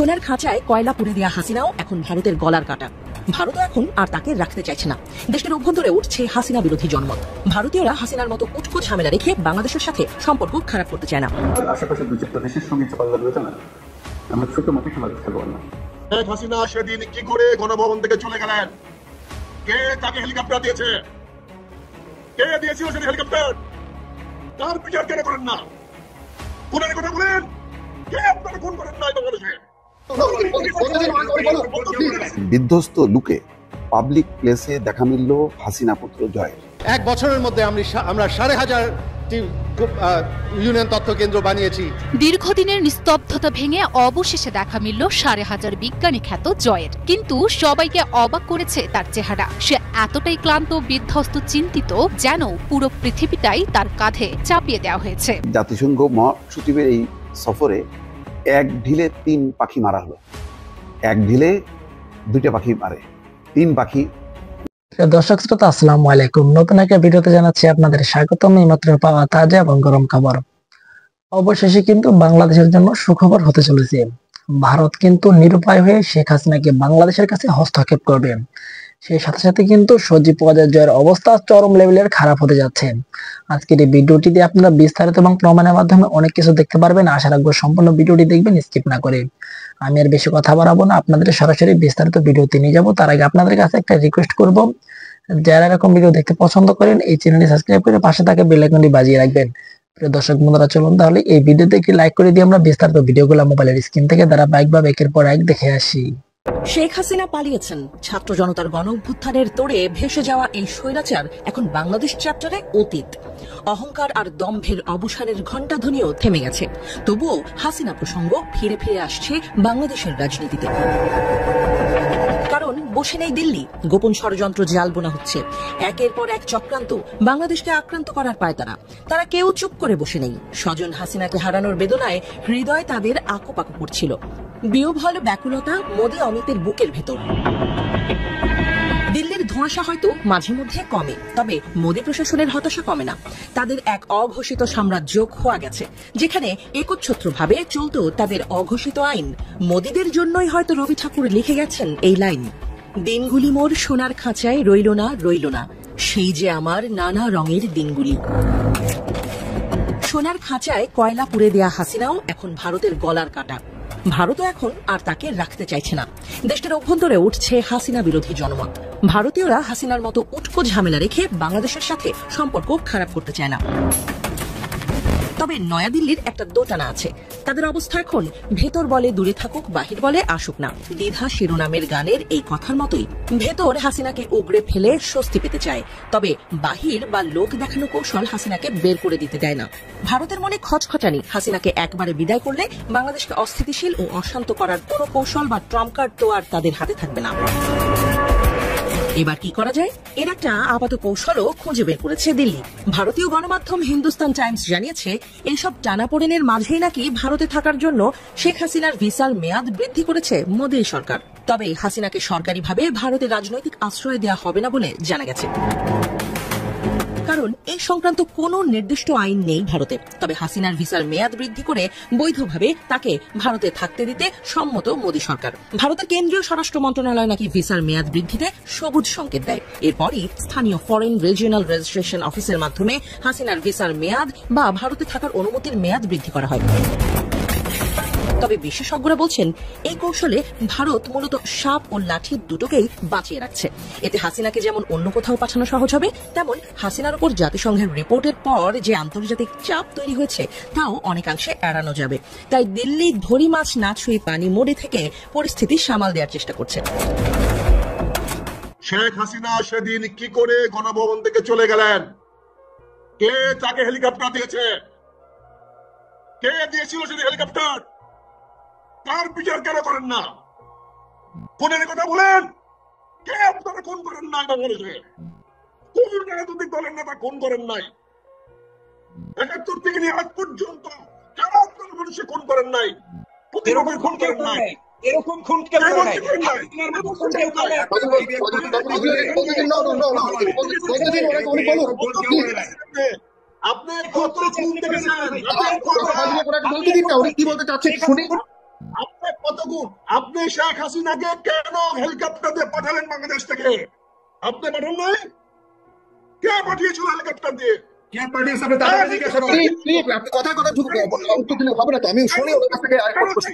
সোনার খাঁচায় কয়লা পুড়ে দেয়া হাসিনাও এখন ভারতের গলার কাটা। ভারতও এখন আর তাকে রাখতে চাইছে না। দেশটির অভ্যন্তরে উঠছে হাসিনা বিরোধী জনমত। ভারতীয়রা হাসিনার মতো উটকো ঝামেলা রেখে বাংলাদেশের সাথে সম্পর্ক খারাপ করতে চায় না। আশেপাশে দুই চারটা দেশের সঙ্গে পাল্লা রয়েছে না, আমরা ছোট মাঠে খেলা খেলবো না। হাসিনা সেদিন কি করে গণভবন থেকে চলে গেলেন? কে তাকে হেলিকপ্টার দিয়েছে? কে দিয়েছিল সেদিন হেলিকপ্টার? তার বিচার কেন করেন না? কোনের কথা বলেন, কে আপনারা খুন করেন না বাংলাদেশে? বিধ্বস্ত লুকে পাবলিক প্লেসে দেখা মিলল হাসিনা পুত্র জয়ের। এক বছরের মধ্যে আমরা ১৫০০টি ইউনিয়ন তথ্য কেন্দ্র বানিয়েছি। দীর্ঘদিনের নিস্তব্ধতা ভেঙে অবশেষে দেখা মিলল ৫,৫০০ বিজ্ঞানী খ্যাত জয়ের। কিন্তু সবাইকে অবাক করেছে তার চেহারা। সে এতটাই ক্লান্ত, বিধ্বস্ত, চিন্তিত যেন পুরো পৃথিবীটাই তার কাঁধে চাপিয়ে দেওয়া হয়েছে। জাতিসংঘ মহাসচিবের এই সফরে এক ঢিলে ৩ পাখি মারা হলো। এক ঢিলে ২টা পাখি মারে, ৩ পাখি। দর্শক শ্রোতা, আসসালামু আলাইকুম। নতুন একটা ভিডিওতে জানাচ্ছি আপনাদের স্বাগতম। এইমাত্র পাওয়া তাজা এবং গরম খবর। অবশেষে কিন্তু বাংলাদেশের জন্য সুখবর হতে চলেছে। ভারত কিন্তু নিরুপায় হয়ে শেখ হাসিনাকে বাংলাদেশের কাছে হস্তক্ষেপ করবে। সেই সাথে সাথে কিন্তু সজীব ওয়াজেদ জয়ের অবস্থা চরম লেভেলের খারাপ হতে যাচ্ছে। আজকের এই ভিডিওটিতে আপনারা বিস্তারিত এবং প্রমাণের মাধ্যমে অনেক কিছু দেখতে পারবেন। আশা রাখবো সম্পূর্ণ ভিডিওটি দেখবেন, স্কিপ না করে। আমি আর বেশি কথা বাড়াবো না, আপনাদের সরাসরি বিস্তারিত ভিডিওতে নিয়ে যাবো। তার আগে আপনাদের কাছে একটা রিকোয়েস্ট করব, যারা এরকম ভিডিও দেখতে পছন্দ করেন এই চ্যানেলটি সাবস্ক্রাইব করে পাশে থাকা বেল আইকনটি বাজিয়ে রাখবেন। প্রিয় দর্শক বন্ধুরা, চলুন তাহলে এই ভিডিওতে একটি লাইক করে দিয়ে আমরা বিস্তারিত ভিডিওগুলো মোবাইলের স্ক্রিন থেকে ধারাবাহিকভাবে একের পর এক দেখে আসি। শেখ হাসিনা পালিয়েছেন। ছাত্র জনতার গণ অভ্যুত্থানের তোড়ে ভেসে যাওয়া এই স্বৈরাচার এখন বাংলাদেশ চ্যাপ্টারে অতীত। অহংকার আর দম্ভের অবসানের ঘণ্টাধ্বনিও থেমে গেছে। তবুও হাসিনা প্রসঙ্গ ফিরে ফিরে আসছে বাংলাদেশের রাজনীতিতে। কারণ বসে নেই দিল্লি, গোপন ষড়যন্ত্র জাল বোনা হচ্ছে। একের পর এক চক্রান্ত বাংলাদেশকে আক্রান্ত করার পায় তারা কেউ চুপ করে বসে নেই। স্বজন হাসিনাকে হারানোর বেদনায় হৃদয় তাদের আকুপাকু করছিল। বিহ্বল ব্যাকুলতা মোদি অমিতের বুকের ভেতর। দিল্লির ধোঁয়াশা হয়তো মাঝে মধ্যে কমে, তবে মোদি প্রশাসনের হতাশা কমে না। তাদের এক অঘোষিত সাম্রাজ্য খোয়া গেছে, যেখানে একচ্ছত্রভাবে চলত তাদের অঘোষিত আইন। মোদিদের জন্যই হয়তো রবি ঠাকুর লিখে গেছেন এই লাইন, দিনগুলি মোর সোনার খাঁচায় রইল না, সেই যে আমার নানা রঙের দিনগুলি। সোনার খাঁচায় কয়লা পুড়ে দেয়া হাসিনাও এখন ভারতের গলার কাটা। ভারতও এখন আর তাকে রাখতে চাইছে না। দেশটির অভ্যন্তরে উঠছে হাসিনা বিরোধী জনমত। ভারতীয়রা হাসিনার মতো উটকো ঝামেলা রেখে বাংলাদেশের সাথে সম্পর্ক খারাপ করতে চায় না। তবে নয়াদিল্লির একটা দোটানা আছে। তাদের অবস্থা এখন ভেতর বলে দূরে থাকুক, বাহির বলে আসুক না। দ্বিধা শিরোনামের গানের এই কথার মতোই, ভেতর হাসিনাকে উগড়ে ফেলে স্বস্তি পেতে চায়, তবে বাহির বা লোক দেখানো কৌশল হাসিনাকে বের করে দিতে দেয় না। ভারতের মনে খচখচানি, হাসিনাকে একবারে বিদায় করলে বাংলাদেশকে অস্থিতিশীল ও অশান্ত করার কোনো কৌশল বা ট্রাম্প কার্ড তো আর তাদের হাতে থাকবে না। এবার কি করা যায়, এর একটা আপাত কৌশলও খুঁজে বের করেছে দিল্লি। ভারতীয় গণমাধ্যম হিন্দুস্তান টাইমস জানিয়েছে, এইসব টানাপোড়েনের মাঝেই নাকি ভারতে থাকার জন্য শেখ হাসিনার ভিসার মেয়াদ বৃদ্ধি করেছে মোদী সরকার। তবে হাসিনাকে সরকারিভাবে ভারতে রাজনৈতিক আশ্রয় দেওয়া হবে না বলে জানা গেছে, কারণ এই সংক্রান্ত কোনো নির্দিষ্ট আইন নেই ভারতে। তবে হাসিনার ভিসার মেয়াদ বৃদ্ধি করে বৈধভাবে তাকে ভারতে থাকতে দিতে সম্মত মোদী সরকার। ভারতের কেন্দ্রীয় স্বরাষ্ট্র মন্ত্রণালয় নাকি ভিসার মেয়াদ বৃদ্ধিতে সবুজ সংকেত দেয়। এরপরই স্থানীয় ফরেন রিজিওনাল রেজিস্ট্রেশন অফিসের মাধ্যমে হাসিনার ভিসার মেয়াদ বা ভারতে থাকার অনুমতির মেয়াদ বৃদ্ধি করা হয়। তবে বিশেষজ্ঞরা বলছেন, এই কৌশলে ভারত মূলত সাপ ও লাঠি দুটোকেই বাঁচিয়ে রাখছে। এতে হাসিনাকে যেমন অন্য কোথাও পাঠানো সহজ হবে, তেমন হাসিনার উপর জাতিসংঘের রিপোর্টের পর যে আন্তর্জাতিক চাপ তৈরি হয়েছে তাও অনেকাংশে এড়ানো যাবে। তাই দিল্লি ধরি মাছ না ছুঁয়ে পানি মোড়ে থেকে পরিস্থিতি সামাল দেওয়ার চেষ্টা করছে। শেখ হাসিনা সেদিন কি করে গণভবন থেকে চলে গেলেন? কে তাকে হেলিকপ্টার দিয়েছে? কে দিয়েছিল সেদিন হেলিকপ্টার? তার বিচার কেন করেন না? কোনের কথা বলেন, কে আপনারা খুন করেন নাই বাংলাদেশে? কোন রাজনৈতিক দলের নেতা খুন করেন নাই? ৭১ থেকে নিয়ে আজ পর্যন্ত কেন আপনারা মানুষে খুন করেন নাই? প্রতিরোধের খুন করেন নাই? এরকম খুন কেন করেন নাই? আপনি কত খুন দেখেছেন? কি বলতে চাচ্ছেন শুনি। আপনি কত গুণ। আপনি শেখ হাসিনাকে কেন হেলিকপ্টার দিয়ে পাঠালেন বাংলাদেশ থেকে? আপনি পাঠান নাই? কে পাঠিয়েছিল হেলিকপ্টার দিয়ে? কে পাঠিয়েছে আপনি তাদের জিজ্ঞাসা করেন। আপনি কথা কথা উত্তর দিলে হবে না তো, আমি শুনি ওদের কাছ থেকে আরেকটা প্রশ্ন।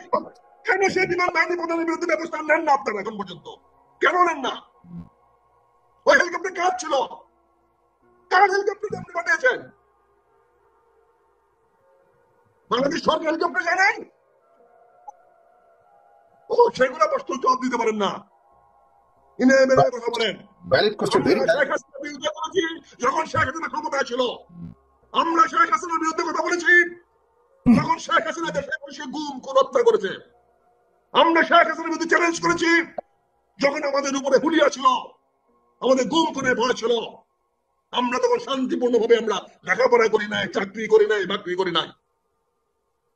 কেন সেই বিমান বাহিনী প্রধানের বিরুদ্ধে ব্যবস্থা নেন না আপনারা এখন পর্যন্ত? কেন নেন না? ওই হেলিকপ্টার কার ছিল? কার হেলিকপ্টার আপনি পাঠিয়েছেন? বাংলাদেশ সরকার হেলিকপ্টার জানেন? ও সেগুলো প্রশ্ন জবাব দিতে পারেন না, ইনে মেরে কথা বলেন। Valid question. আমরা শেখ হাসিনার বিরুদ্ধে করেছি যখন শেখ হাসিনা ক্ষমতায় ছিল। আমরা শেখ হাসিনার বিরুদ্ধে কথা বলেছি যখন শেখ হাসিনা দেশে বসে গুম খুন হত্যা করেছে। আমরা শেখ হাসিনার বিরুদ্ধে চ্যালেঞ্জ করেছি যখন আমাদের উপরে হুলিয়া ছিল, আমাদের গুম খুনের ভয় ছিল। আমরা তখন শান্তিপূর্ণভাবে আমরা লেখাপড়া করি নাই, চাকরি করি নাই, বাকরি করি নাই।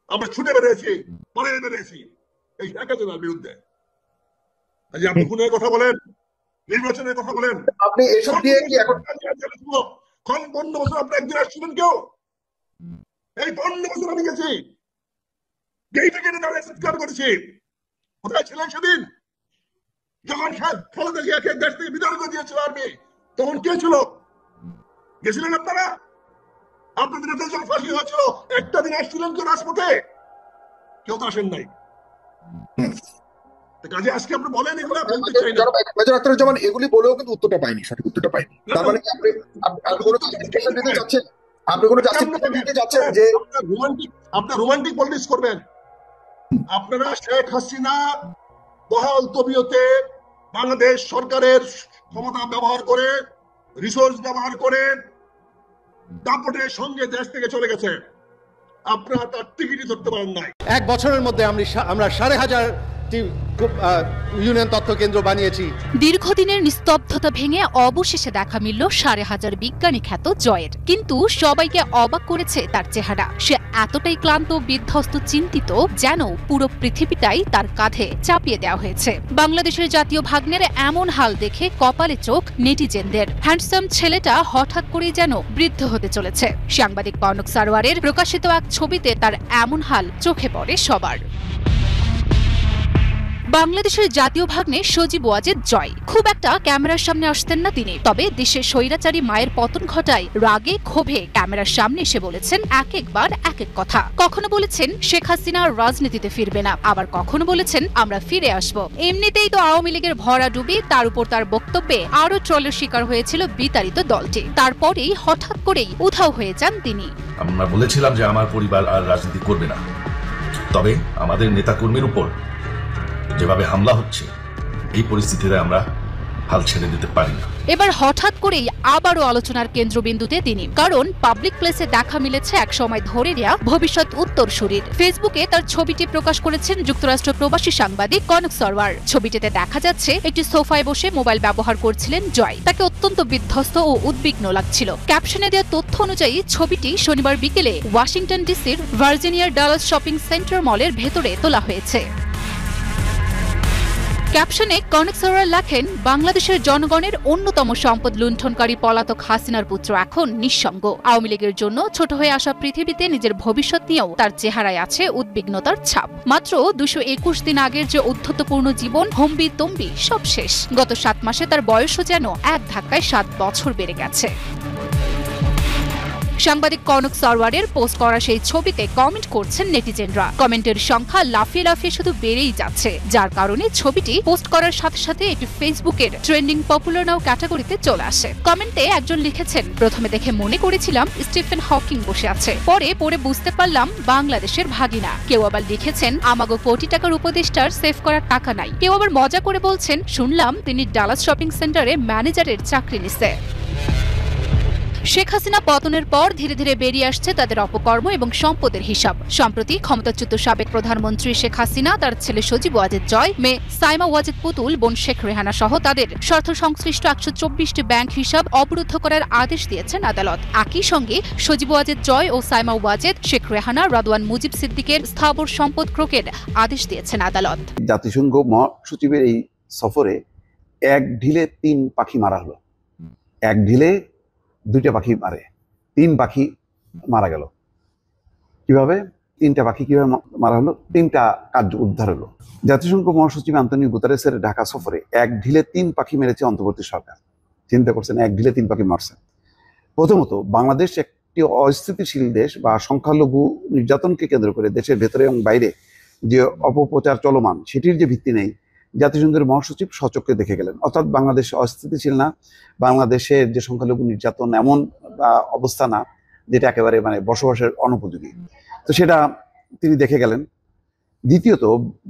আমরা ছুটে বেরিয়েছি, পালিয়ে বেরিয়েছি এই শেখ হাসিনার বিরুদ্ধে। আজ আপনি খুনের কথা বলেন, নির্বাচনের কথা বলেন। আপনি এসব দিয়ে কি এখন ৫৫ বছর আপনি একদিন আসছিলেন কেউ? এই ৫৫ বছর আমি গেছি, গেইটে গেটে দাঁড়িয়ে চিৎকার করেছি। কোথায় ছিলেন সেদিন যখন খালেদা জিয়াকে দেশ থেকে বিদায় করে দিয়েছিল আর্মি? তখন কে ছিল? গেছিলেন আপনারা? আপনাদের নেতা যখন ফাঁসি হয়েছিল একটা দিন আসছিলেন কেউ রাজপথে? কেউ তো আসেন নাই। কাজে আজকে আপনি বলেন এগুলো বলতে চাই না। মেজর আখতারুজ্জামান এগুলি বলেও কিন্তু উত্তরটা পাইনি, সঠিক উত্তরটা পাইনি। তার মানে আপনি কোনো জাস্টিফিকেশন দিতে চাচ্ছেন? আপনি কোনো জাস্টিফিকেশন দিতে চাচ্ছেন যে আপনার রোমান্টিক পলিটিক্স করবেন? আপনারা শেখ হাসিনা বহাল তবিয়তে বাংলাদেশ সরকারের ক্ষমতা ব্যবহার করে, রিসোর্স ব্যবহার করে দাপটের সঙ্গে দেশ থেকে চলে গেছে। আপনারা তার টিকিটই ধরতে পারেন নাই। এক বছরের মধ্যে আমরা 5,500টি ইউনিয়ন তথ্য কেন্দ্র বানিয়েছি। দীর্ঘদিনের নিস্তব্ধতা ভেঙে অবশেষে দেখা মিলল 5,500 বিজ্ঞানী খ্যাত জয়ের। কিন্তু সবাইকে অবাক করেছে তার চেহারা। সে এতটাই ক্লান্ত, বিধ্বস্ত, চিন্তিত যেন পুরো পৃথিবীটাই তার কাঁধে চাপিয়ে দেওয়া হয়েছে। বাংলাদেশের জাতীয় ভাগ্নের এমন হাল দেখে কপালে চোখ নেটিজেনদের। হ্যান্ডসাম ছেলেটা হঠাৎ করেই যেন বৃদ্ধ হতে চলেছে। সাংবাদিক কনক সারোয়ারের প্রকাশিত এক ছবিতে তার এমন হাল চোখে পড়ে সবার। বাংলাদেশের জাতীয় ভাগ্নে সজীব ওয়াজেদ জয়। খুব একটা ক্যামেরার সামনে আসতেন না তিনি, তবে দেশের স্বৈরাচারী মায়ের পতন ঘটায় রাগে ক্ষোভে ক্যামেরার সামনে এসে বলেছেন এক একবার এক এক কথা। কখনো বলেছেন শেখ হাসিনা রাজনীতিতে ফিরবে না, আবার কখনো বলেছেন আমরা ফিরে আসব। এমনিতেই তো আওয়ামী লীগের ভরা ডুবি, তার উপর তার বক্তব্যে আরো ট্রলের শিকার হয়েছিল বিতাড়িত দলটি। তারপরেই হঠাৎ করেই উধাও হয়ে যান তিনি। আমরা বলেছিলাম যে আমার পরিবার আর রাজনীতি করবে না, তবে আমাদের নেতাকর্মীর উপর যেভাবে হামলা হচ্ছে এই পরিস্থিতিতে আমরা হাল ছেড়ে দিতে পারি না। এবার হঠাৎ করেই আবারও আলোচনার কেন্দ্রবিন্দুতে তিনি, কারণ পাবলিক প্লেসে দেখা মিলেছে এক সময় ধরে নেয়া ভবিষ্যৎ উত্তরসূরির। ফেসবুকে তার ছবিটি প্রকাশ করেছেন যুক্তরাষ্ট্র প্রবাসী সাংবাদিক কনক সারোয়ার। ছবিটিতে দেখা যাচ্ছে একটি সোফায় বসে মোবাইল ব্যবহার করছিলেন জয়। তাকে অত্যন্ত বিধ্বস্ত ও উদ্বিগ্ন লাগছিল। ক্যাপশনে দেওয়া তথ্য অনুযায়ী ছবিটি শনিবার বিকেলে ওয়াশিংটন ডিসির ভার্জিনিয়ার ডালাস শপিং সেন্টার মলের ভেতরে তোলা হয়েছে। ক্যাপশনে কনক সারোয়ার লেখেন, বাংলাদেশের জনগণের অন্যতম সম্পদ লুণ্ঠনকারী পলাতক হাসিনার পুত্র এখন নিঃসঙ্গ। আওয়ামী লীগের জন্য ছোট হয়ে আসা পৃথিবীতে নিজের ভবিষ্যৎ নিয়েও তার চেহারায় আছে উদ্বিগ্নতার ছাপ। মাত্র 221 দিন আগের যে উদ্ধতপূর্ণ জীবন, হম্বি তম্বি সব শেষ। গত 7 মাসে তার বয়সও যেন এক ধাক্কায় 7 বছর বেড়ে গেছে। সাংবাদিক কনক সারোয়ারের পোস্ট করা সেই ছবিতে কমেন্ট করছেন নেটিজেনরা। কমেন্টের সংখ্যা লাফিয়ে লাফিয়ে শুধু বেড়েই যাচ্ছে, যার কারণে ছবিটি পোস্ট করার সাথে সাথে এটি ফেসবুকের ট্রেন্ডিং পপুলার নাও ক্যাটাগরিতে চলে আসে। কমেন্টে একজন লিখেছেন, প্রথমে দেখে মনে করেছিলাম স্টিফেন হকিং বসে আছে, পরে পরে বুঝতে পারলাম বাংলাদেশের ভাগিনা। কেউ আবার লিখেছেন, আমাগো কোটি টাকার উপদেষ্টার সেভ করার টাকা নাই। কেউ আবার মজা করে বলছেন, শুনলাম তিনি ডালাস শপিং সেন্টারে ম্যানেজারের চাকরি নিছে। শেখ হাসিনা পতনের পর ধীরে ধীরে বেরিয়ে আসছে তাদের অপকর্ম এবং সম্পদের হিসাব। সম্প্রতি ক্ষমতাচ্যুত সাবেক প্রধানমন্ত্রী শেখ হাসিনা, তার ছেলে সজীব ওয়াজেদ জয়, মেয়ে সাইমা ওয়াজেদ পুতুল, বোন শেখ রেহানা সহ তাদের স্বার্থ সংশ্লিষ্ট 124টি ব্যাংক হিসাব অবরুদ্ধ করার আদেশ দিয়েছেন আদালত। একই সঙ্গে সজীব ওয়াজেদ জয় ও সাইমা ওয়াজেদ, শেখ রেহানা, রাদওয়ান মুজিব সিদ্দিকের স্থাবর সম্পদ ক্রোকের আদেশ দিয়েছেন আদালত। জাতিসংঘ মহাসচিবের এই সফরে এক ঢিলে 3 পাখি মারা হলো। এক ঢিলে 2টা পাখি মারে, 3 পাখি মারা গেল। কিভাবে? 3টা পাখি কিভাবে মারা হলো, 3টা কার্য উদ্ধার হলো। জাতিসংঘ মহাসচিব আন্তোনিও গুতারেসের ঢাকা সফরে এক ঢিলে 3 পাখি মেরেছে অন্তর্বর্তী সরকার। চিন্তা করছেন, এক ঢিলে 3 পাখি মারছে। প্রথমত, বাংলাদেশ একটি অস্থিতিশীল দেশ বা সংখ্যালঘু নির্যাতনকে কেন্দ্র করে দেশের ভেতরে এবং বাইরে যে অপপ্রচার চলমান, সেটির যে ভিত্তি নেই, জাতিসংঘের মহাসচিব স্বচক্ষে দেখে গেলেন। অর্থাৎ বাংলাদেশ অস্থিতিশীল না, বাংলাদেশের যে সংখ্যালঘু নির্যাতন এমন অবস্থা না যেটা একেবারে মানে বসবাসের অনুপযোগী, তো সেটা তিনি দেখে গেলেন। দ্বিতীয়ত,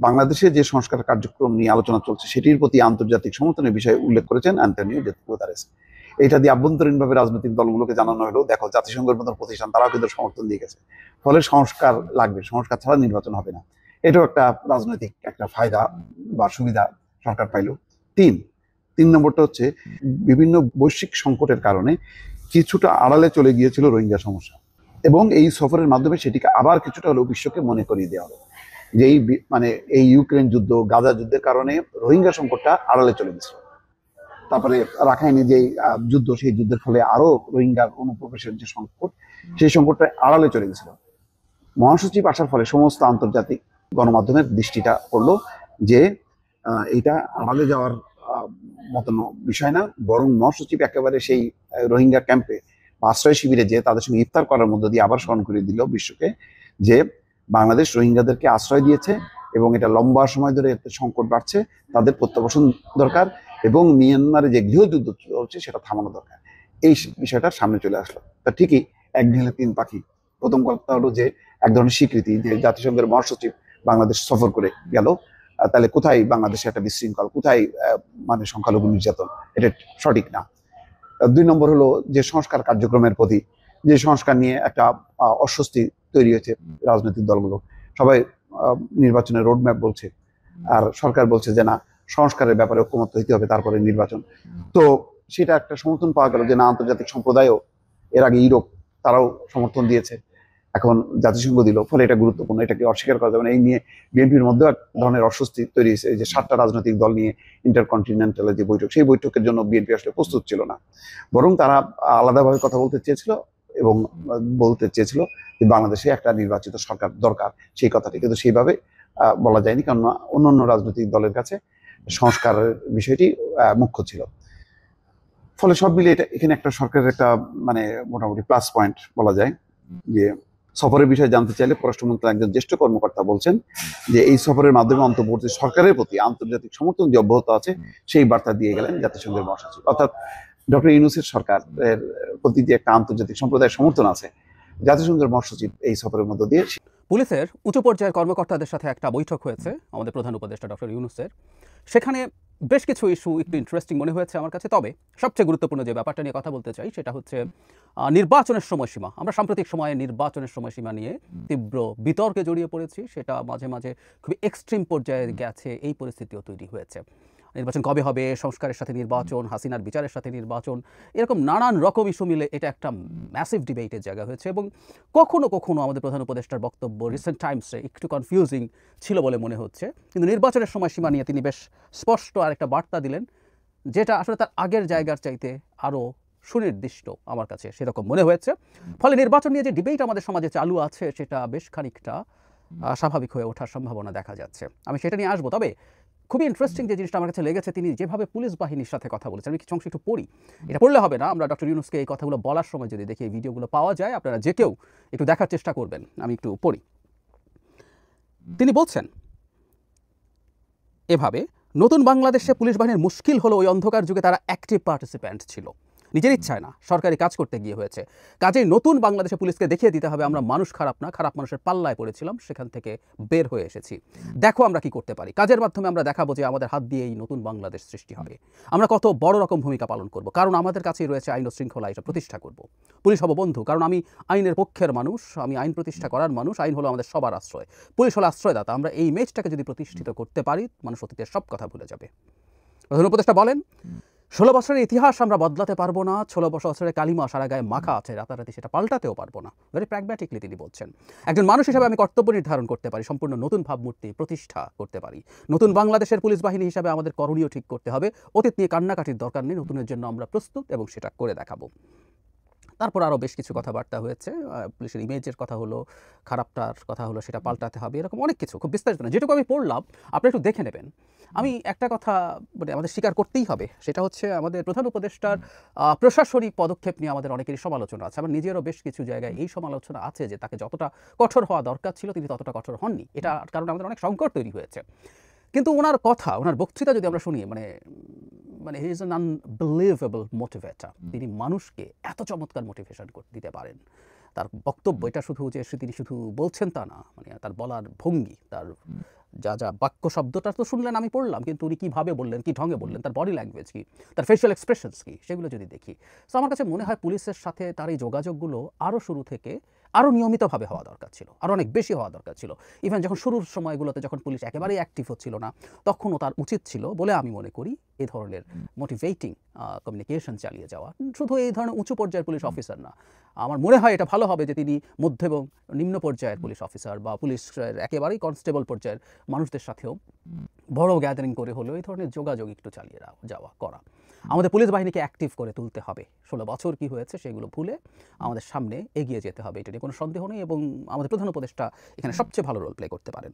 বাংলাদেশে যে সংস্কার কার্যক্রম নিয়ে আলোচনা চলছে সেটির প্রতি আন্তর্জাতিক সমর্থনের বিষয়ে উল্লেখ করেছেন আন্তোনিও গুতারেস। এটা দিয়ে আভ্যন্তরীণভাবে রাজনৈতিক দলগুলোকে জানানো হলো, দেখো জাতিসংঘের মতো প্রতিষ্ঠান তারাও কিন্তু সমর্থন দিয়ে গেছে, ফলে সংস্কার লাগবে, সংস্কার ছাড়া নির্বাচন হবে না। এটাও একটা রাজনৈতিক একটা ফায়দা বা সুবিধা সরকার পাইল। 3 নম্বরটা হচ্ছে, বিভিন্ন বৈশ্বিক সংকটের কারণে কিছুটা আড়ালে চলে গিয়েছিল রোহিঙ্গা সমস্যা, এবং এই সফরের মাধ্যমে সেটিকে আবার কিছুটা হলেও বিশ্বকে মনে করিয়ে দেওয়া হলো যে এই ইউক্রেন যুদ্ধ, গাজা যুদ্ধের কারণে রোহিঙ্গা সংকটটা আড়ালে চলে গেছিল। তারপরে রাখাইনে যে যুদ্ধ, সেই যুদ্ধের ফলে আরো রোহিঙ্গার অনুপ্রবেশের যে সংকট, সেই সংকটটা আড়ালে চলে গেছিল। মহাসচিব আসার ফলে সমস্ত আন্তর্জাতিক গণমাধ্যমের দৃষ্টিটা পড়লো যে এটা আড়ালে যাওয়ার মতন বিষয় না, বরং মহাসচিব একেবারে সেই রোহিঙ্গা ক্যাম্পে বা আশ্রয় শিবিরে যে তাদের সঙ্গে ইফতার করার মধ্য দিয়ে আবার স্মরণ করে দিল বিশ্বকে যে বাংলাদেশ রোহিঙ্গাদেরকে আশ্রয় দিয়েছে এবং এটা লম্বা সময় ধরে এতে সংকট বাড়ছে, তাদের প্রত্যাবাসন দরকার এবং মিয়ানমারে যে গৃহযুদ্ধ চলছে সেটা থামানো দরকার। এই বিষয়টা সামনে চলে আসলো। তা ঠিকই, এক ঢিলে 3 পাখি। প্রথম কথা হলো যে এক ধরনের স্বীকৃতি যে জাতিসংঘের মহাসচিব বাংলাদেশ সফর করে গেল, তাহলে কোথায় বাংলাদেশে একটা বিশৃঙ্খল, কোথায় মানে সংখ্যালঘু নির্যাতন, এটা সঠিক না। 2 নম্বর হলো যে সংস্কার কার্যক্রমের প্রতি যে সংস্কার নিয়ে একটা অস্বস্তি তৈরি হয়েছে রাজনৈতিক দলগুলো, সবাই নির্বাচনের রোডম্যাপ বলছে, আর সরকার বলছে যে না, সংস্কারের ব্যাপারে ঐক্যমত হইতে হবে তারপরে নির্বাচন। তো সেটা একটা সমর্থন পাওয়া গেল যে না, আন্তর্জাতিক সম্প্রদায়ও, এর আগে ইউরোপ, তারাও সমর্থন দিয়েছে, এখন জাতিসংঘ দিল, ফলে এটা গুরুত্বপূর্ণ, এটাকে অস্বীকার করা যাবে না। এই নিয়ে বিএনপির মধ্যেও এক ধরনের অস্বস্তি তৈরি হয়েছে যে 7টা রাজনৈতিক দল নিয়ে ইন্টারকন্টিনেন্টালের যে বৈঠক, সেই বৈঠকের জন্য বিএনপি আসলে প্রস্তুত ছিল না, বরং তারা আলাদাভাবে কথা বলতে চেয়েছিল এবং বলতে চেয়েছিল যে বাংলাদেশে একটা নির্বাচিত সরকার দরকার, সেই কথাটি কিন্তু সেইভাবে বলা যায়নি, কারণ অন্যান্য রাজনৈতিক দলের কাছে সংস্কারের বিষয়টি মুখ্য ছিল। ফলে সব মিলিয়ে এখানে একটা সরকারের একটা মানে মোটামুটি প্লাস পয়েন্ট বলা যায়। যে সফরের বিষয়ে জানতে চাইলে পররাষ্ট্র মন্ত্রণালয়ের একজন জ্যেষ্ঠ কর্মকর্তা বলছেন যে এই সফরের মাধ্যমে অন্তর্বর্তী সরকারের প্রতি আন্তর্জাতিক সমর্থন যে অব্যাহত আছে সেই বার্তা দিয়ে গেলেন জাতিসংঘের মহাসচিব। অর্থাৎ ডক্টর ইউনূসের সরকারের প্রতি যে একটা আন্তর্জাতিক সম্প্রদায়ের সমর্থন আছে, জাতিসংঘের মহাসচিব এই সফরের মধ্য দিয়ে। পুলিশের উচ্চ পর্যায়ের কর্মকর্তাদের সাথে একটা বৈঠক হয়েছে আমাদের প্রধান উপদেষ্টা ডক্টর ইউনূসের। সেখানে বেশ কিছু ইস্যু একটু ইন্টারেস্টিং মনে হয়েছে আমার কাছে। তবে সবচেয়ে গুরুত্বপূর্ণ যে ব্যাপারটা নিয়ে কথা বলতে চাই সেটা হচ্ছে নির্বাচনের সময়সীমা। আমরা সাম্প্রতিক সময়ে নির্বাচনের সময়সীমা নিয়ে তীব্র বিতর্কে জড়িয়ে পড়েছি, সেটা মাঝে মাঝে খুবই এক্সট্রিম পর্যায়ে গেছে, এই পরিস্থিতিও তৈরি হয়েছে। নির্বাচন কবে হবে, সংস্কারের সাথে নির্বাচন, হাসিনার বিচারের সাথে নির্বাচন, এরকম নানান রকম ইস্যু মিলে এটা একটা ম্যাসিভ ডিবেটের জায়গা হয়েছে। এবং কখনো কখনো আমাদের প্রধান উপদেষ্টার বক্তব্য রিসেন্ট টাইমসে একটু কনফিউজিং ছিল বলে মনে হচ্ছে, কিন্তু নির্বাচনের সময়সীমা নিয়ে তিনি বেশ স্পষ্ট আরেকটা বার্তা দিলেন, যেটা আসলে তার আগের জায়গার চাইতে আরও সুনির্দিষ্ট আমার কাছে সেরকম মনে হয়েছে। ফলে নির্বাচন নিয়ে যে ডিবেট আমাদের সমাজে চালু আছে সেটা বেশ খানিকটা স্বাভাবিক হয়ে ওঠার সম্ভাবনা দেখা যাচ্ছে। আমি সেটা নিয়ে আসবো। তবে খুবই ইন্টারেস্টিং যে জিনিসটা আমার কাছে লেগেছে, তিনি যেভাবে পুলিশ বাহিনীর সাথে কথা বলেছেন, আমি কিছু অংশ একটু পড়ি, এটা পড়লে হবে না, আমরা ডক্টর ইউনূসকে এই কথাগুলো বলার সময় যদি দেখি, এই ভিডিওগুলো পাওয়া যায়, আপনারা যে কেউ একটু দেখার চেষ্টা করবেন। আমি একটু পড়ি। তিনি বলছেন এভাবে, নতুন বাংলাদেশে পুলিশ বাহিনীর মুশকিল হলো ওই অন্ধকার যুগে তারা অ্যাক্টিভ পার্টিসিপ্যান্ট ছিল, নিজের ইচ্ছায় না, সরকারি কাজ করতে গিয়ে হয়েছে। কাজেই নতুন বাংলাদেশে পুলিশকে দেখিয়ে দিতে হবে আমরা মানুষ খারাপ না, খারাপ মানুষের পাল্লায় পড়েছিলাম, সেখান থেকে বের হয়ে এসেছি, দেখো আমরা কি করতে পারি। কাজের মাধ্যমে আমরা দেখাবো যে আমাদের হাত দিয়ে এই নতুন বাংলাদেশ সৃষ্টি হবে, আমরা কত বড় রকম ভূমিকা পালন করব, কারণ আমাদের কাছেই রয়েছে আইন ও শৃঙ্খলা, এটা প্রতিষ্ঠা করব। পুলিশ হবো বন্ধু, কারণ আমি আইনের পক্ষের মানুষ, আমি আইন প্রতিষ্ঠা করার মানুষ, আইন হলো আমাদের সবার আশ্রয়, পুলিশ হলো আশ্রয়দাতা। আমরা এই ইমেজটাকে যদি প্রতিষ্ঠিত করতে পারি, মানুষ অতীতের সব কথা ভুলে যাবে। প্রধান উপদেষ্টা বলেন, 16 বছরের ইতিহাস আমরা বদলাতে পারবো না, 16 বছরের কালিমা সারা গায়ে মাখা আছে, রাতারাতি সেটা পাল্টাতেও পারবো না। ভেরি প্র্যাগম্যাটিকলি তিনি বলছেন, একজন মানুষ হিসাবে আমি কর্তব্য নির্ধারণ করতে পারি, সম্পূর্ণ নতুন ভাবমূর্তি প্রতিষ্ঠা করতে পারি। নতুন বাংলাদেশের পুলিশ বাহিনী হিসাবে আমাদের করণীয় ঠিক করতে হবে, অতীত নিয়ে কান্নাকাটির দরকার নেই, নতুনের জন্য আমরা প্রস্তুত এবং সেটা করে দেখাবো। তারপর আরও বেশ কিছু কথাবার্তা হয়েছে, পুলিশের ইমেজের কথা হলো, খারাপটার কথা হলো, সেটা পাল্টাতে হবে, এরকম অনেক কিছু, খুব বিস্তারিত না, যেটুকু আমি পড়লাম আপনি একটু দেখে নেবেন। আমি একটা কথা মানে আমাদের স্বীকার করতেই হবে, সেটা হচ্ছে আমাদের প্রধান উপদেষ্টার প্রশাসনিক পদক্ষেপ নিয়ে আমাদের অনেকেরই সমালোচনা আছে। আমার নিজেরও বেশ কিছু জায়গায় এই সমালোচনা আছে যে তাকে যতটা কঠোর হওয়া দরকার ছিল তিনি ততটা কঠোর হননি, এটার কারণে আমাদের অনেক সংকট তৈরি হয়েছে। কিন্তু ওনার কথা, ওনার বক্তৃতা যদি আমরা শুনি, মানে he is an unbelievable motivator. তিনি মানুষকে এত চমৎকার মোটিভেশন দিতে পারেন। তার বক্তব্য এটা শুধু যে তিনি শুধু বলছেন তা না, মানে তার বলার ভঙ্গি, তার যা যা বাক্য শব্দটা তো শুনলেন, আমি পড়লাম, কিন্তু উনি কীভাবে বললেন, কী ঢঙে বললেন, তার বডি ল্যাঙ্গুয়েজ কী, তার ফেশিয়াল এক্সপ্রেশনস কী, সেগুলো যদি দেখি, তো আমার কাছে মনে হয় পুলিশের সাথে তার এই যোগাযোগগুলো আরও শুরু থেকে আরও নিয়মিতভাবে হওয়া দরকার ছিল, আরও অনেক বেশি হওয়া দরকার ছিল। ইভেন যখন শুরুর সময়গুলোতে যখন পুলিশ একেবারেই অ্যাক্টিভ হচ্ছিল না, তখনও তার উচিত ছিল বলে আমি মনে করি এই ধরনের মোটিভেটিং কমিউনিকেশন চালিয়ে যাওয়া। শুধু এই ধরনের উঁচু পর্যায়ের পুলিশ অফিসার না, আমার মনে হয় এটা ভালো হবে যে তিনি মধ্য এবং নিম্ন পর্যায়ের পুলিশ অফিসার বা পুলিশের একেবারেই কনস্টেবল পর্যায়ের মানুষদের সাথেও বড় গ্যাদারিং করে হলেও এই ধরনের যোগাযোগ একটু চালিয়ে যাওয়া করা। আমাদের পুলিশ বাহিনীকে অ্যাক্টিভ করে তুলতে হবে। 16 বছর কি হয়েছে সেগুলো ভুলে আমাদের সামনে এগিয়ে যেতে হবে, এটা নিয়ে কোনো সন্দেহ নেই, এবং আমাদের প্রধান উপদেষ্টা এখানে সবচেয়ে ভালো রোল প্লে করতে পারেন।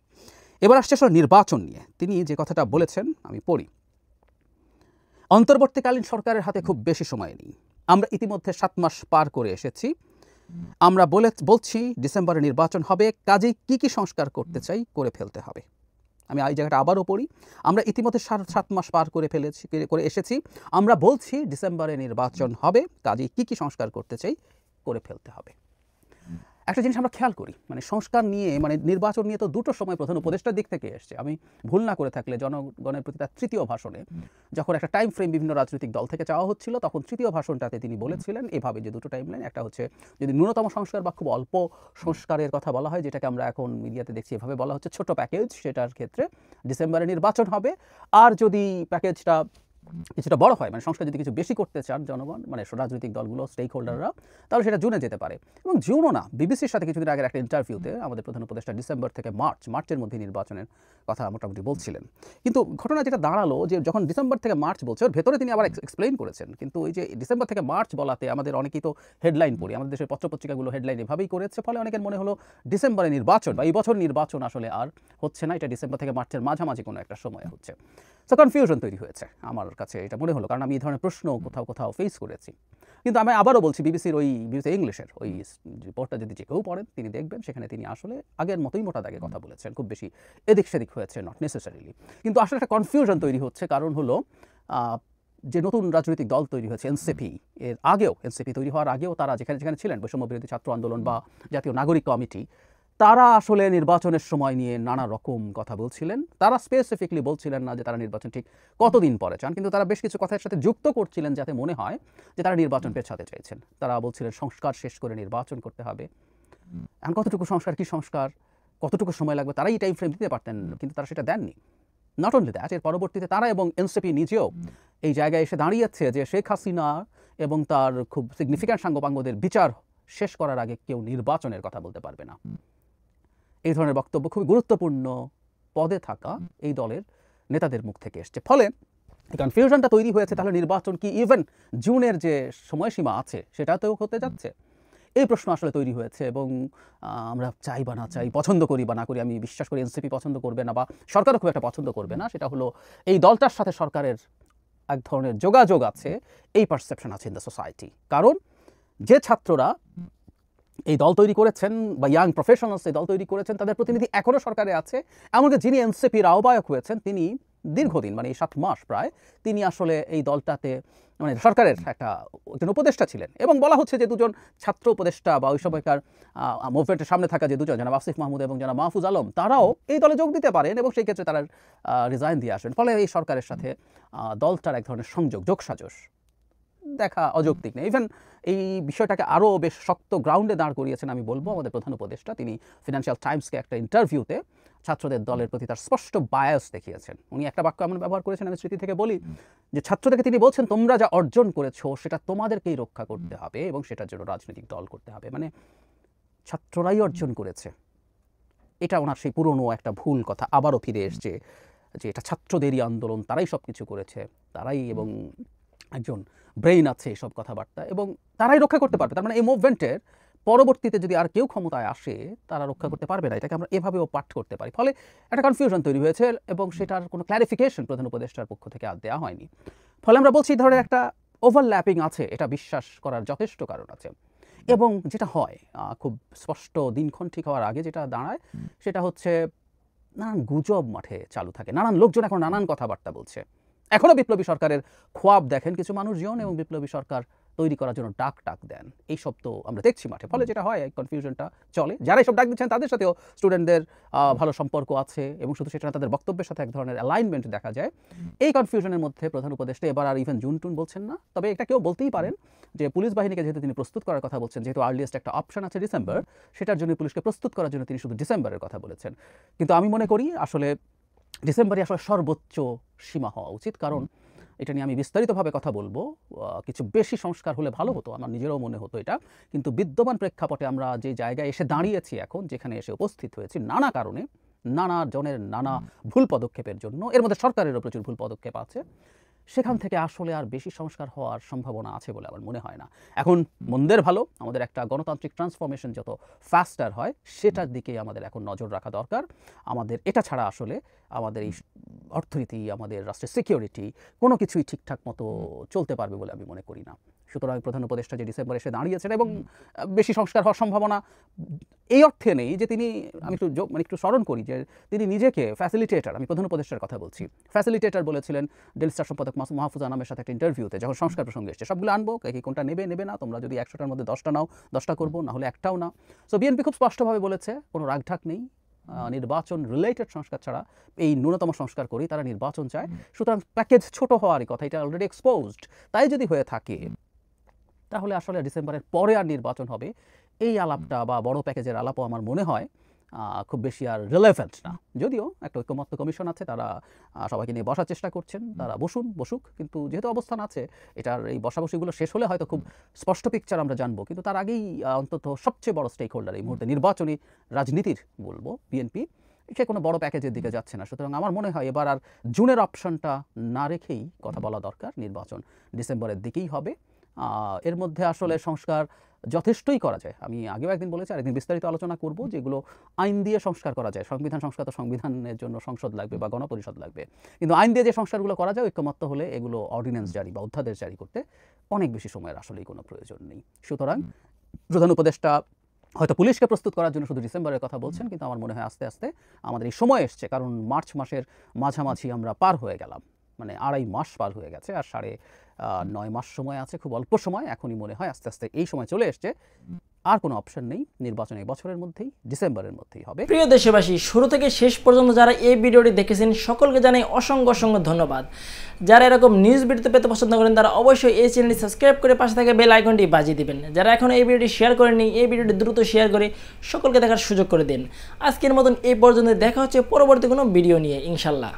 এবার আসছে আসলে নির্বাচন নিয়ে তিনি যে কথাটা বলেছেন, আমি পড়ি। অন্তর্বর্তীকালীন সরকারের হাতে খুব বেশি সময় নেই, আমরা ইতিমধ্যে 7 মাস পার করে এসেছি, আমরা বলছি ডিসেম্বরে নির্বাচন হবে, কাজেই কি কি সংস্কার করতে চাই করে ফেলতে হবে। আমি এই জায়গাটা আবারও পড়ি, আমরা ইতিমধ্যে 7 মাস পার করে এসেছি, আমরা বলছি ডিসেম্বরে নির্বাচন হবে, কাজেই কি কি সংস্কার করতে চাই করে ফেলতে হবে। একটা জিনিস আমরা খেয়াল করি, মানে সংস্কার নিয়ে, মানে নির্বাচন নিয়ে তো দুটো সময় প্রধান উপদেষ্টার দিক থেকে এসছে। আমি ভুল না করে থাকলে জনগণের প্রতি তার 3য় ভাষণে যখন একটা টাইম ফ্রেম বিভিন্ন রাজনৈতিক দল থেকে চাওয়া হচ্ছিল, তখন 3য় ভাষণটাতে তিনি বলেছিলেন এভাবে যে দুটো টাইমলাইন, একটা হচ্ছে যদি ন্যূনতম সংস্কার বা খুব অল্প সংস্কারের কথা বলা হয়, যেটাকে আমরা এখন মিডিয়াতে দেখছি এভাবে বলা হচ্ছে ছোট প্যাকেজ, সেটার ক্ষেত্রে ডিসেম্বরে নির্বাচন হবে। আর যদি প্যাকেজটা কিছুটা বড় হয়, মানে সংস্কার যদি কিছু বেশি করতে চান জনগণ, মানে রাজনৈতিক দলগুলো, স্টেক হোল্ডাররা, তাহলে সেটা জুনে যেতে পারে। এবং জুনও না, বিবিসির সাথে কিছুদিন আগের একটা ইন্টারভিউতে আমাদের প্রধান উপদেষ্টা ডিসেম্বর থেকে মার্চের মধ্যে নির্বাচনের কথা মোটামুটি বলছিলেন। কিন্তু ঘটনা যেটা দাঁড়ালো যে যখন ডিসেম্বর থেকে মার্চ বলছে, ওর ভেতরে তিনি আবার এক্সপ্লেইন করেছেন, কিন্তু ওই যে ডিসেম্বর থেকে মার্চ বলাতে আমাদের অনেকেই তো হেডলাইন পড়ি, আমাদের দেশের পত্রপত্রিকাগুলো হেডলাইন এভাবেই করেছে, ফলে অনেকের মনে হলো ডিসেম্বরে নির্বাচন বা এই বছর নির্বাচন আসলে আর হচ্ছে না, এটা ডিসেম্বর থেকে মার্চের মাঝামাঝি কোনো একটা সময় হচ্ছে। সো কনফিউশন তৈরি হয়েছে আমার কাছে এটা মনে হলো, কারণ আমি এই ধরনের প্রশ্ন কোথাও ফেস করেছি। কিন্তু আমি আবারও বলছি, বিবিসি ইংলিশের ওই রিপোর্টটা যদি যে কেউ পড়েন তিনি দেখবেন সেখানে তিনি আসলে আগের মতোই মোটা দাগে কথা বলেছেন, খুব বেশি এদিক সেদিক হয়েছে নট নেসেসারিলি। কিন্তু আসলে একটা কনফিউশন তৈরি হচ্ছে, কারণ হলো যে নতুন রাজনৈতিক দল তৈরি হয়েছে এনসিপি, এনসিপি তৈরি হওয়ার আগেও তারা যেখানে ছিলেন, বৈষম্য বিরোধী ছাত্র আন্দোলন বা জাতীয় নাগরিক কমিটি, তারা আসলে নির্বাচনের সময় নিয়ে নানা রকম কথা বলছিলেন। তারা স্পেসিফিকলি বলছিলেন না যে তারা নির্বাচন ঠিক কতদিন পরে চান, কিন্তু তারা বেশ কিছু কথার সাথে যুক্ত করছিলেন যাতে মনে হয় যে তারা নির্বাচন পেছাতে চাইছেন। তারা বলছিলেন সংস্কার শেষ করে নির্বাচন করতে হবে। এখন কতটুকু সংস্কার, কি সংস্কার, কতটুকু সময় লাগবে, তারাই টাইম ফ্রেম দিতে পারতেন, কিন্তু তারা সেটা দেননি। নট অনলি দ্যাট, এর পরবর্তীতে তারা এবং এনসিপি নিজেও এই জায়গায় এসে দাঁড়িয়েছে যে শেখ হাসিনা এবং তার খুব সিগনিফিক্যান্ট সাঙ্গপাঙ্গদের বিচার শেষ করার আগে কেউ নির্বাচনের কথা বলতে পারবে না। এই ধরনের বক্তব্য খুবই গুরুত্বপূর্ণ পদে থাকা এই দলের নেতাদের মুখ থেকে এসছে, ফলে কনফিউশনটা তৈরি হয়েছে। তাহলে নির্বাচন কি ইভেন জুনের যে সময়সীমা আছে সেটাতেও হতে যাচ্ছে, এই প্রশ্ন আসলে তৈরি হয়েছে। এবং আমরা চাই বা না চাই, পছন্দ করি বা না করি, আমি বিশ্বাস করি এনসিপি পছন্দ করবে না বা সরকারও খুব একটা পছন্দ করবে না, সেটা হলো এই দলটার সাথে সরকারের এক ধরনের যোগাযোগ আছে, এই পারসেপশন আছে ইন দ্য সোসাইটি। কারণ যে ছাত্ররা এই দল তৈরি করেছেন বা ইয়াং প্রফেশনালস এই দল তৈরি করেছেন, তাদের প্রতিনিধি এখনও সরকারে আছে। এমনকি যিনি এনসিপির আহ্বায়ক হয়েছেন তিনি দীর্ঘদিন, মানে এই 7 মাস প্রায়, তিনি আসলে এই দলটাতে মানে সরকারের একজন উপদেষ্টা ছিলেন। এবং বলা হচ্ছে যে দুজন ছাত্র উপদেষ্টা বা ওই সময়কার মুভমেন্টের সামনে থাকা যে দুজন, জনাব আসিফ মাহমুদ এবং জনাব মাহফুজ আলম, তারাও এই দলে যোগ দিতে পারেন এবং সেই ক্ষেত্রে তারা রিজাইন দিয়ে আসেন। ফলে এই সরকারের সাথে দলটার এক ধরনের যোগসাজশ দেখা অযৌক্তিক নেই। ইভেন এই বিষয়টাকে আরও বেশ শক্ত গ্রাউন্ডে দাঁড় করিয়েছেন আমি বলবো আমাদের প্রধান উপদেষ্টা। তিনি ফিনান্সিয়াল টাইমসকে একটা ইন্টারভিউতে ছাত্রদের দলের প্রতি তার স্পষ্ট বায়াস দেখিয়েছেন। উনি একটা বাক্য এমন ব্যবহার করেছেন, আমি স্মৃতি থেকে বলি, যে ছাত্রদেরকে তিনি বলছেন তোমরা যা অর্জন করেছো সেটা তোমাদেরকেই রক্ষা করতে হবে এবং সেটার জন্য রাজনৈতিক দল করতে হবে। মানে ছাত্ররাই অর্জন করেছে, এটা ওনার সেই পুরনো একটা ভুল কথা আবারও ফিরে এসছে যে এটা ছাত্রদেরই আন্দোলন, তারাই সব কিছু করেছে, তারাই এবং একজন ব্রেইন আছে এসব কথাবার্তা, এবং তারাই রক্ষা করতে পারবে। তার মানে এই মুভমেন্টের পরবর্তীতে যদি আর কেউ ক্ষমতায় আসে তারা রক্ষা করতে পারবে না, এটাকে আমরা এভাবেও পাঠ করতে পারি। ফলে একটা কনফিউশন তৈরি হয়েছে এবং সেটার কোনো ক্ল্যারিফিকেশন প্রধান উপদেষ্টার পক্ষ থেকে আর দেওয়া হয়নি। ফলে আমরা বলছি এই ধরনের একটা ওভারল্যাপিং আছে, এটা বিশ্বাস করার যথেষ্ট কারণ আছে। এবং যেটা হয় খুব স্পষ্ট দিনক্ষণ ঠিক হওয়ার আগে যেটা দাঁড়ায় সেটা হচ্ছে নানান গুজব মাঠে চালু থাকে, নানান লোকজন এখন নানান কথাবার্তা বলছে। এখনও বিপ্লবী সরকারের খোয়াব দেখেন কিছু মানুষজন এবং বিপ্লবী সরকার তৈরি করার জন্য ডাক দেন, এই সব তো আমরা দেখছি মাঠে। ফলে যেটা হয় এই কনফিউশনটা চলে, যারা এইসব ডাক দিচ্ছেন তাদের সাথেও স্টুডেন্টদের ভালো সম্পর্ক আছে এবং শুধু সেটা তাদের বক্তব্যের সাথে এক ধরনের অ্যালাইনমেন্ট দেখা যায়। এই কনফিউশনের মধ্যে প্রধান উপদেষ্টা এবার আর ইভেন জুন টুন বলছেন না। তবে এটা কেউ বলতেই পারেন যে পুলিশ বাহিনীকে যেহেতু তিনি প্রস্তুত করার কথা বলছেন, যেহেতু আর্লিয়েস্ট একটা অপশন আছে ডিসেম্বর, সেটার জন্য পুলিশকে প্রস্তুত করার জন্য তিনি শুধু ডিসেম্বরের কথা বলেছেন। কিন্তু আমি মনে করি আসলে ডিসেম্বরই আসলে সর্বোচ্চ সীমা হওয়া উচিত, কারণ এটা নিয়ে আমি বিস্তারিতভাবে কথা বলবো। কিছু বেশি সংস্কার হলে ভালো হতো, আমার নিজেরও মনে হতো এটা। কিন্তু বিদ্যমান প্রেক্ষাপটে আমরা যে জায়গায় এসে দাঁড়িয়েছি এখন, যেখানে এসে উপস্থিত হয়েছি নানা কারণে, নানা জনের নানা ভুল পদক্ষেপের জন্য, এর মধ্যে সরকারেরও প্রচুর ভুল পদক্ষেপ আছে, সেখান থেকে আসলে আর বেশি সংস্কার হওয়ার সম্ভাবনা আছে বলে আমার মনে হয় না। এখন মন্দের ভালো, আমাদের একটা গণতান্ত্রিক ট্রান্সফরমেশন যত ফাস্টার হয় সেটার দিকে আমাদের এখন নজর রাখা দরকার। আমাদের এটা ছাড়া আসলে আমাদের এই অর্থনীতি, আমাদের রাষ্ট্রের সিকিউরিটি কোনো কিছুই ঠিকঠাক মতো চলতে পারবে বলে আমি মনে করি না। সুতরাং প্রধান উপদেষ্টা যে ডিসেম্বরে এসে দাঁড়িয়েছেন এবং বেশি সংস্কার হওয়ার সম্ভাবনা এই অর্থে নেই যে তিনি, আমি একটু স্মরণ করি যে তিনি নিজেকে ফ্যাসিলিটেটর, আমি প্রধান উপদেষ্টার কথা বলছি, ফ্যাসিলিটেটর বলেছিলেন ডেইলি স্টার সম্পাদক মাহফুজ আনামের সাথে একটা ইন্টারভিউতে, যখন সংস্কার প্রসঙ্গে এসছে সবগুলো আনবো, কি কোনটা নেবে না, তোমরা যদি 100টার মধ্যে 10টা নাও 10টা করবো, না হলে একটাও না। সো বিএনপি খুব স্পষ্টভাবে বলেছে কোনো রাগঢাক নেই, নির্বাচন রিলেটেড সংস্কার ছাড়া এই ন্যূনতম সংস্কার করি, তারা নির্বাচন চায়। সুতরাং প্যাকেজ ছোট হওয়ারই কথা, এটা অলরেডি এক্সপোজড। তাই যদি হয়ে থাকে তাহলে আসলে ডিসেম্বরের পরে আর নির্বাচন হবে এই আলাপটা বা বড় প্যাকেজের আলাপও আমার মনে হয় খুব বেশি আর রিলেভেন্ট না। যদিও একটা ঐক্যমত্য কমিশন আছে, তারা সবাইকে নিয়ে বসার চেষ্টা করছেন, তারা বসুক, কিন্তু যেহেতু অবস্থান আছে এটার এই বসাবসিগুলো শেষ হলে হয়তো খুব স্পষ্ট পিকচার আমরা জানবো। কিন্তু তার আগেই অন্তত সবচেয়ে বড় স্টেক হোল্ডার এই মুহূর্তে নির্বাচনী রাজনীতির বলবো বিএনপি, সে কোনো বড় প্যাকেজের দিকে যাচ্ছে না। সুতরাং আমার মনে হয় এবার আর জুনের অপশনটা না রেখেই কথা বলা দরকার, নির্বাচন ডিসেম্বরের দিকেই হবে। এর মধ্যে আসলে সংস্কার যথেষ্টই করা যায়। আমি আগেও একদিন বলেছি, আরেকদিন বিস্তারিত আলোচনা করব, যেগুলো আইন দিয়ে সংস্কার করা যায়। সংবিধান সংস্কার তো সংবিধানের জন্য সংসদ লাগবে বা গণপরিষদ লাগবে, কিন্তু আইন দিয়ে যে সংস্কারগুলো করা যায় ঐক্যমত্য হলে এগুলো অর্ডিন্যান্স জারি বা অধ্যাদেশ জারি করতে অনেক বেশি সময়ের আসলেই কোনো প্রয়োজন নেই। সুতরাং প্রধান উপদেষ্টা হয়তো পুলিশকে প্রস্তুত করার জন্য শুধু ডিসেম্বরের কথা বলছেন, কিন্তু আমার মনে হয় আস্তে আস্তে আমাদের এই সময় এসছে, কারণ মার্চ মাসের মাঝামাঝি আমরা পার হয়ে গেলাম, মানে 2.5 মাস পার হয়ে গেছে, আর 9.5 মাস সময় আছে, খুব অল্প সময়। এখনই মনে হয় আস্তে আস্তে এই সময় চলে এসছে, আর কোনো অপশন নেই, নির্বাচন এই বছরের মধ্যেই ডিসেম্বরের মধ্যেই হবে। প্রিয় দেশবাসী, শুরু থেকে শেষ পর্যন্ত যারা এই ভিডিওটি দেখেছেন সকলকে জানাই অসংখ্য ধন্যবাদ। যারা এরকম নিউজ ভিডিও পেতে পছন্দ করেন তারা অবশ্যই এই চ্যানেলটি সাবস্ক্রাইব করে পাশে থাকা বেল আইকনটি বাজিয়ে দিবেন। যারা এখনো এই ভিডিওটি শেয়ার করেননি, এই ভিডিওটি দ্রুত শেয়ার করে সকলকে দেখার সুযোগ করে দিন। আজকের মতন এই পর্যন্ত, দেখা হচ্ছে পরবর্তী কোনো ভিডিও নিয়ে ইনশাল্লাহ।